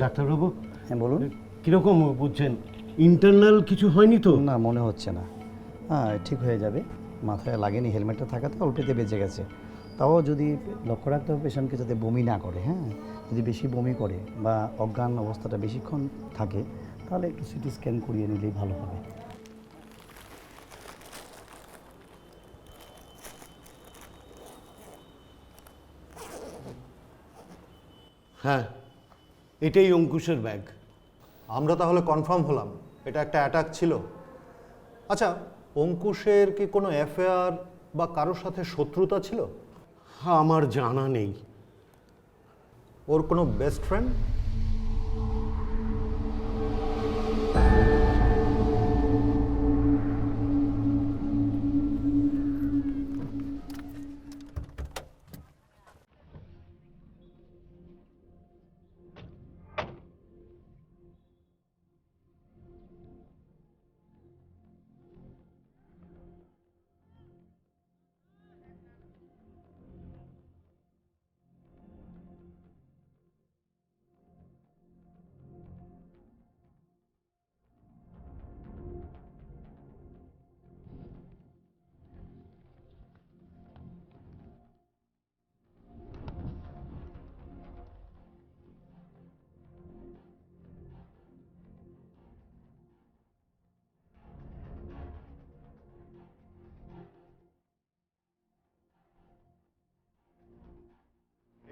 ডাক্তারবাবু, হ্যাঁ বলুন। কীরকম বুঝছেন? ইন্টারনাল কিছু হয়নি তো? না, মনে হচ্ছে না। হ্যাঁ, ঠিক হয়ে যাবে। মাথায় লাগেনি, হেলমেটটা থাকাতে অল্পেতে বেঁচে গেছে। তাও যদি লক্ষ্য রাখতে হবে পেশেন্টকে যাতে বমি না করে। হ্যাঁ, যদি বেশি বমি করে বা অজ্ঞান অবস্থাটা বেশিক্ষণ থাকে তাহলে একটু সিটি স্ক্যান করিয়ে নিলেই ভালো হবে। হ্যাঁ, এটাই অঙ্কুশের ব্যাগ। আমরা তাহলে কনফার্ম হলাম এটা একটা অ্যাটাক ছিল। আচ্ছা, অঙ্কুশের কি কোনো অ্যাফেয়ার বা কারোর সাথে শত্রুতা ছিল? আমার জানা নেই। ওর কোনো বেস্ট ফ্রেন্ড?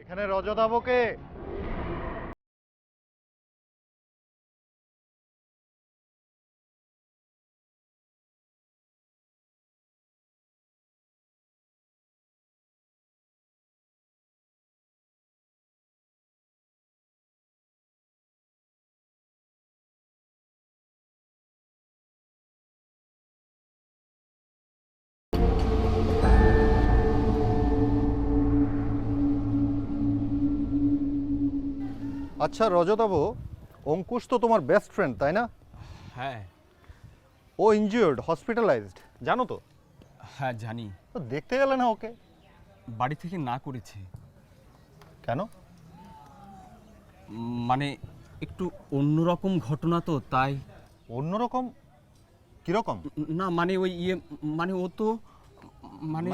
এখানে রজতাবকে আচ্ছা রজতাব, অঙ্কুশ তো তোমার বেস্ট ফ্রেন্ড তাই না? হ্যাঁ ও ইনজিওর্ড, হসপিটালাইজড, জানো তো? হ্যাঁ জানি। তো দেখতে গেলে না ওকে? বাড়ি থেকে না করেছে। কেন? মানে একটু অন্যরকম ঘটনা তো তাই। অন্যরকম? কিরকম? না মানে ওই মানে ও তো মানে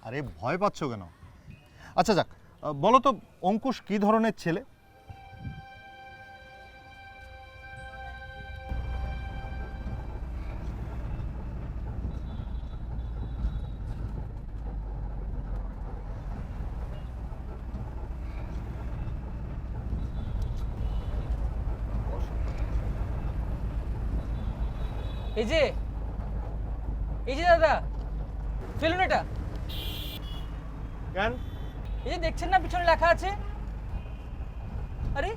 আরে ভয় পাচ্ছ কেন? আচ্ছা যাক, বলো তো অঙ্কুশ কি ধরনের ছেলে? এই যে দাদা, ফেলুন এটা। কেন? এই যে দেখছেন না পিছনে লেখা আছে। আরে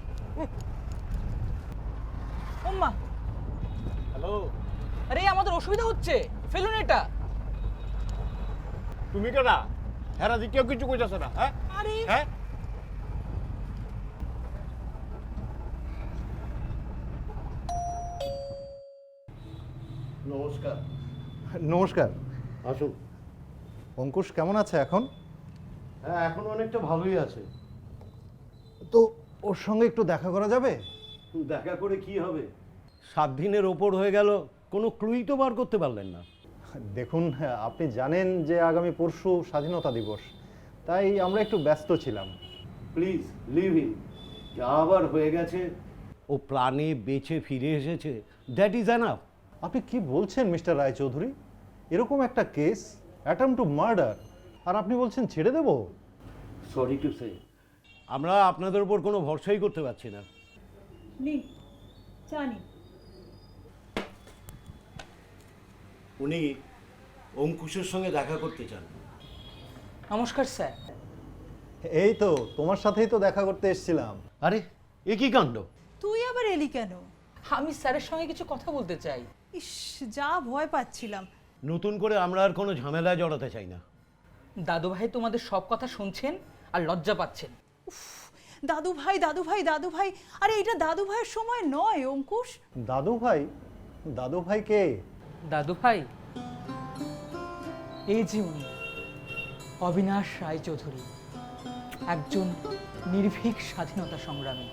ওম্মা, হ্যালো, আরে আমাদের অসুবিধা হচ্ছে, ফেলুন এটা। তুমি কেডা? হেরা দি কেউ কিছু কইতাছে না, হ্যাঁ? আরে হ্যাঁ? নমস্কার। নমস্কার। আসুন। অঙ্কুশ কেমন আছে এখন? হ্যাঁ, এখন অনেকটা ভালোই আছে। তো ওর সঙ্গে একটু দেখা করা যাবে? দেখা করে কি হবে? 7 দিনের ওপর হয়ে গেল, কোনো ক্লুই তো বার করতে পারলেন না। দেখুন, আপনি জানেন যে আগামী পরশু স্বাধীনতা দিবস, তাই আমরা একটু ব্যস্ত ছিলাম। প্লিজ লিভ হিম। যা আবার হয়ে গেছে, ও প্রাণে বেঁচে ফিরে এসেছে, দ্যাট ইজ এনাফ। আপনি কি বলছেন মিস্টার রায়চৌধুরী? এরকম একটা কেস, অ্যাটেম্প টু মার্ডার, আর আপনি বলছেন ছেড়ে দেব? সরি টু সে, আমরা আপনাদের উপর কোনো ভরসাই করতে পারছি না। জানি উনি অঙ্কুশের সঙ্গে দেখা করতে চান। নমস্কার স্যার। এই তো তোমার সাথেই তো দেখা করতে এসেছিলাম। আরে এ কি কাণ্ড! তুই আবার এলি কেন? আমি স্যারের সঙ্গে কিছু কথা বলতে চাই। ইস, যা ভয় পাচ্ছিলাম। নতুন করে আমরা আর কোনো ঝামেলায় জড়াতে চাই না। দাদু ভাই তোমাদের সব কথা শুনছেন আর লজ্জা পাচ্ছেন। দাদু ভাই দাদু ভাই দাদু ভাই, আরে এটা দাদু ভাইয়ের সময় নয় অঙ্কুশ। দাদু ভাই? দাদু ভাই কে? দাদু ভাই এই যে উনি, অবিনাশ রায়চৌধুরী, একজন নির্ভীক স্বাধীনতা সংগ্রামী।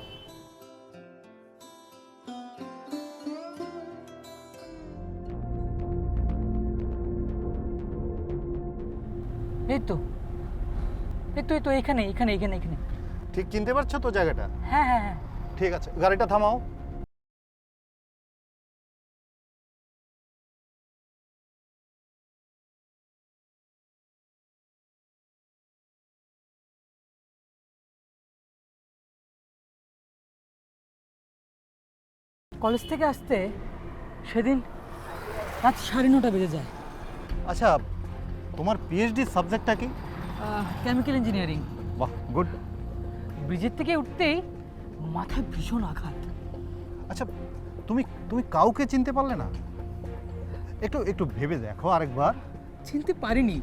এই তো এখানে এখানে এখানে এখানে। ঠিক চিনতে পারছো তো জায়গাটা? হ্যাঁ হ্যাঁ হ্যাঁ। ঠিক আছে, গাড়িটা থামাও। কলেজ থেকে আসতে সেদিন রাত 9:30 বেজে যায়। আচ্ছা, তোমার পিএইচডি সাবজেক্টটা কি? Chemical engineering. বাহ, গুড। ব্রিজের থেকে উঠতেই মাথায় ভীষণ আঘাত। আচ্ছা, তুমি তুমি কাউকে চিনতে পারলে না? একটু একটু ভেবে দেখো আরেকবার। চিনতে পারিনি,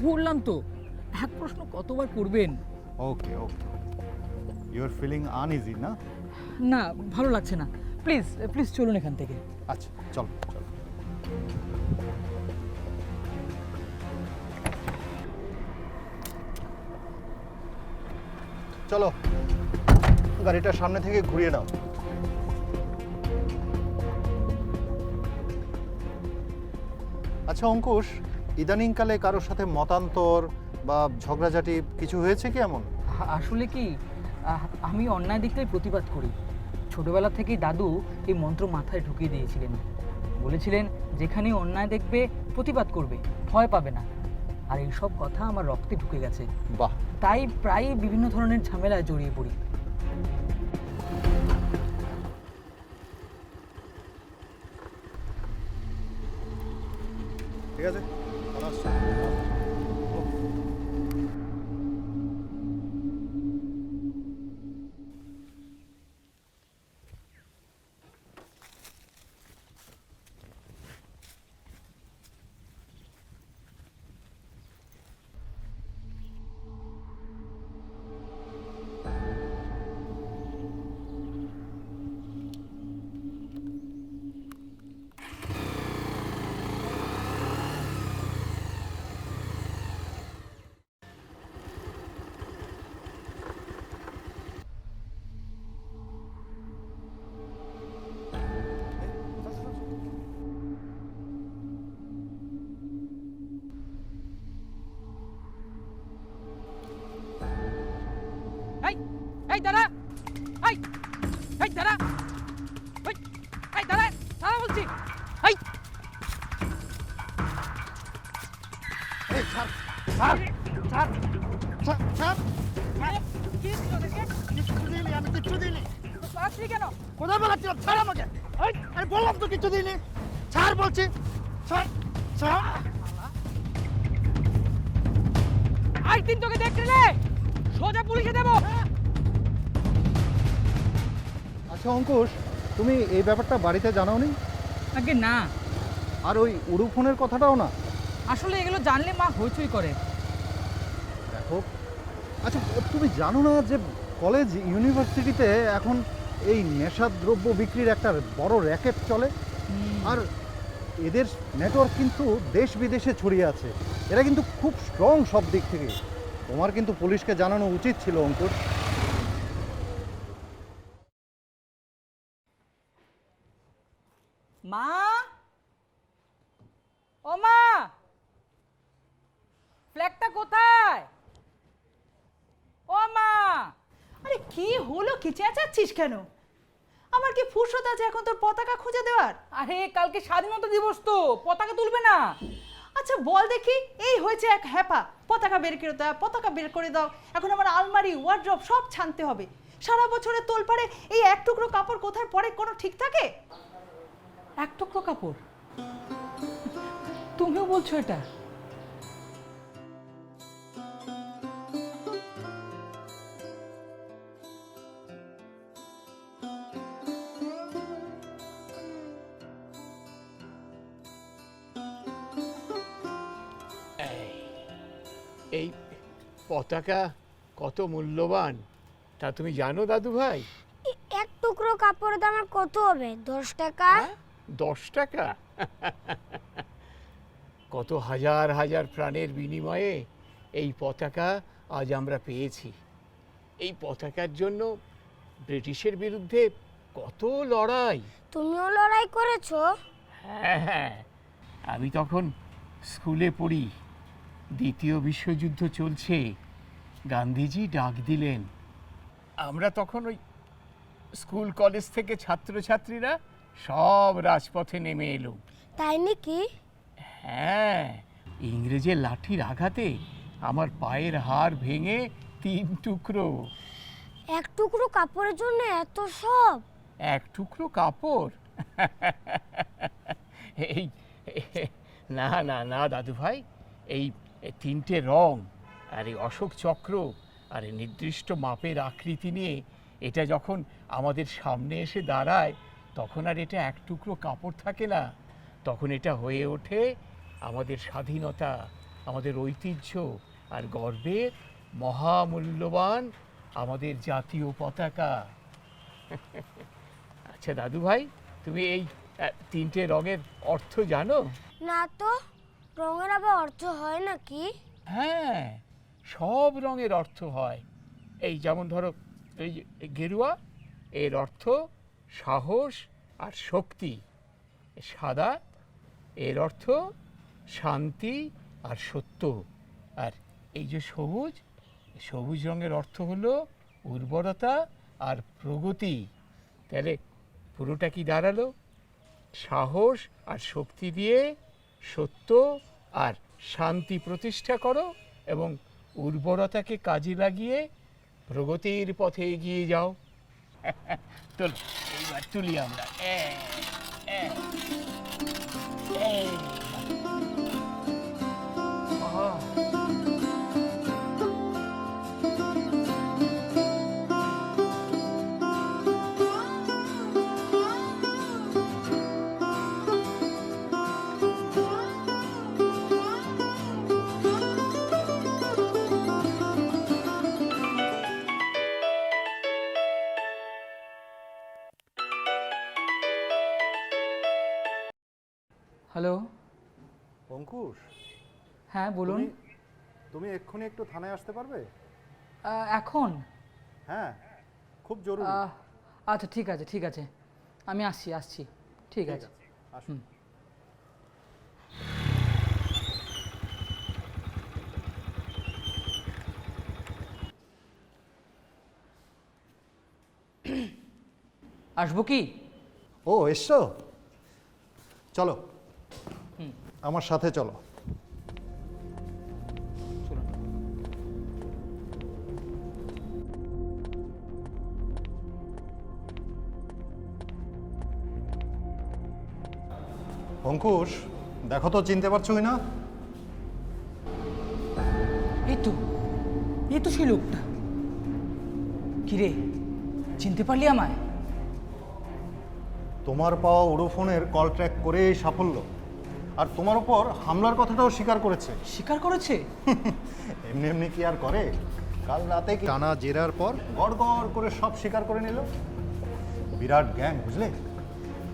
বললাম তো, এক প্রশ্ন কতবার করবেন। ওকে ওকে, ইউ আর ফিলিং আনইজি না? না, ভালো লাগছে না। প্লিজ প্লিজ চলুন এখান থেকে। আচ্ছা, চলো চলো। চলো, গাড়িটা সামনে থেকে ঘুরিয়ে নাও। আচ্ছা অঙ্কুশ, ইদানিংকালে কারোর সাথে মতান্তর বা ঝগড়াঝাটি কিছু হয়েছে কি এমন? আসলে কি, আমি অন্যায় দিকটাই প্রতিবাদ করি। ছোটবেলা থেকেই দাদু এই মন্ত্র মাথায় ঢুকিয়ে দিয়েছিলেন। বলেছিলেন যেখানে অন্যায় দেখবে প্রতিবাদ করবে, ভয় পাবে না। আর এইসব কথা আমার রক্তে ঢুকে গেছে। বাহ, তাই প্রায়ই বিভিন্ন ধরনের ঝামেলায় জড়িয়ে পড়ি। ঠিক আছে, চলো আসছো। এই এই দাঁড়া, এই এই দাঁড়া, এই এই দাঁড়া, দাঁড়া বলছি। এই আমি কিচ্ছু দিইনি। পাচ্ছি কেন? কোথায় বেলাচ্ছিলাম? ছাড় আমাকে। আমি বললাম তো কিচ্ছু দিইনি। ছাড় বলছি। ছাড় ছাড়। আই দিন তোকে দেখলে সোজা পুলিশে দেবো। আচ্ছা অঙ্কুশ, তুমি এই ব্যাপারটা বাড়িতে জানাওনি? আগে না, আর ওই উড়ু ফোনের কথাটাও না? আসলে এগুলো জানলে মা হইচই করে। দেখো, আচ্ছা তুমি জানো না যে কলেজ ইউনিভার্সিটিতে এখন এই নেশাদ্রব্য বিক্রির একটা বড় র্যাকেট চলে? আর এদের নেটওয়ার্ক কিন্তু দেশ বিদেশে ছড়িয়ে আছে। এরা কিন্তু খুব স্ট্রং সব দিক থেকে। তোমার কিন্তু পুলিশকে জানানো উচিত ছিল অঙ্কুশ। মা, ও মা, ফ্ল্যাগটা কোথায়? ও মা। আরে কি হলো, কি চেঁচাচ্ছিস কেন? আমার কি ফুরসত আছে এখন তোর পতাকা খুঁজে দেওয়ার? আরে কালকে স্বাধীনতা দিবস তো, পতাকা তুলবে না? আচ্ছা বল দেখি, এই হয়েছে এক হ্যাপা, পতাকা বের করে দাও, পতাকা বের করে দাও। এখন আমার আলমারি, ওয়ার্ড্রপ সব ছানতে হবে। সারা বছরে তোলপাড়ে এই এক টুকরো কাপড় কোথায় পরে কোনো ঠিক থাকে? এক টুকরো কাপড়? তুমিও বলছো এটা? এই পতাকা কত মূল্যবান তা তুমি জানো দাদু ভাই? এক টুকরো কাপড়ের দাম আর কত হবে? 10 টাকা। 10 টাকা? কত হাজার হাজার প্রাণের বিনিময়ে এই পতাকা আজ আমরা পেয়েছি। এই পতাকার জন্য ব্রিটিশের বিরুদ্ধে কত লড়াই। তুমিও লড়াই করেছো? হ্যাঁ, আমি তখন স্কুলে পড়ি। দ্বিতীয় বিশ্বযুদ্ধ চলছে, গান্ধীজি ডাক দিলেন। আমরা তখন ওই স্কুল কলেজ থেকে ছাত্রছাত্রীরা সব রাজপথে নেমে এলো। তাই নাকি? হ্যাঁ, ইংরেজের লাঠির আঘাতে আমার পায়ের হাড় ভেঙে 3 টুকরো। এক টুকরো কাপড়ের জন্য এত সব? এক টুকরো কাপড়? এই না না না দাদু ভাই, এই 3টে রং আর এই অশোক চক্র আর এই নির্দিষ্ট মাপের আকৃতি নিয়ে এটা যখন আমাদের সামনে এসে দাঁড়ায়, তখন আর এটা এক টুকরো কাপড় থাকে না, তখন এটা হয়ে ওঠে আমাদের স্বাধীনতা, আমাদের ঐতিহ্য আর গর্বের মহামূল্যবান আমাদের জাতীয় পতাকা। আচ্ছা দাদু ভাই, তুমি এই 3টে রঙের অর্থ জানো? না তো, রঙের আবার অর্থ হয় নাকি? হ্যাঁ, সব রঙের অর্থ হয়। এই যেমন ধরো, এই যে গেরুয়া, এর অর্থ সাহস আর শক্তি। সাদা, এর অর্থ শান্তি আর সত্য। আর এই যে সবুজ, সবুজ রঙের অর্থ হলো উর্বরতা আর প্রগতি। তাহলে পুরোটা কি দাঁড়ালো? সাহস আর শক্তি দিয়ে সত্য আর শান্তি প্রতিষ্ঠা করো এবং উর্বরতাকে কাজে লাগিয়ে প্রগতির পথে এগিয়ে যাও। চলো এইবার তুলি আমরা। হ্যালো, অঙ্কুশ, হ্যাঁ বলুন। তুমি এক্ষুনি একটু থানায় আসতে পারবে? এখন? হ্যাঁ, খুব জরুরি। আচ্ছা ঠিক আছে ঠিক আছে, আমি আসছি ঠিক আছে। আসুন। আসবো কি? ও এসছো, চলো আমার সাথে চলো। চলুন। অঙ্কুশ, দেখো তো চিনতে পারছো কি না? এই তো সেই লোকটা। কিরে, চিনতে পারলি আমায়? তোমার পাওয়া উড়োফোনের কল ট্র্যাক করেই সাফল্য, আর তোমার উপর হামলার কথাটাও স্বীকার করেছে। স্বীকার করেছে? এমনি এমনি কি আর করে? কাল রাতে টানা জেরার পর গড় গড় করে সব স্বীকার করে নিল। বিরাট গ্যাং, বুঝলে?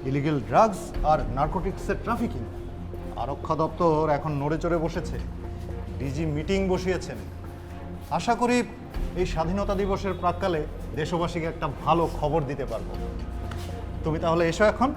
ইলিগেল ড্রাগস আর নার্কোটিক্সের ট্রাফিকিং। আরক্ষা দপ্তর এখন নড়ে চড়ে বসেছে, ডিজি মিটিং বসিয়েছেন। আশা করি এই স্বাধীনতা দিবসের প্রাক্কালে দেশবাসীকে একটা ভালো খবর দিতে পারবো। তুমি তাহলে এসো এখন।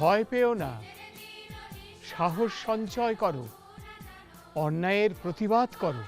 ভয় পেও না, সাহস সঞ্চয় করো, অন্যায়ের প্রতিবাদ করো।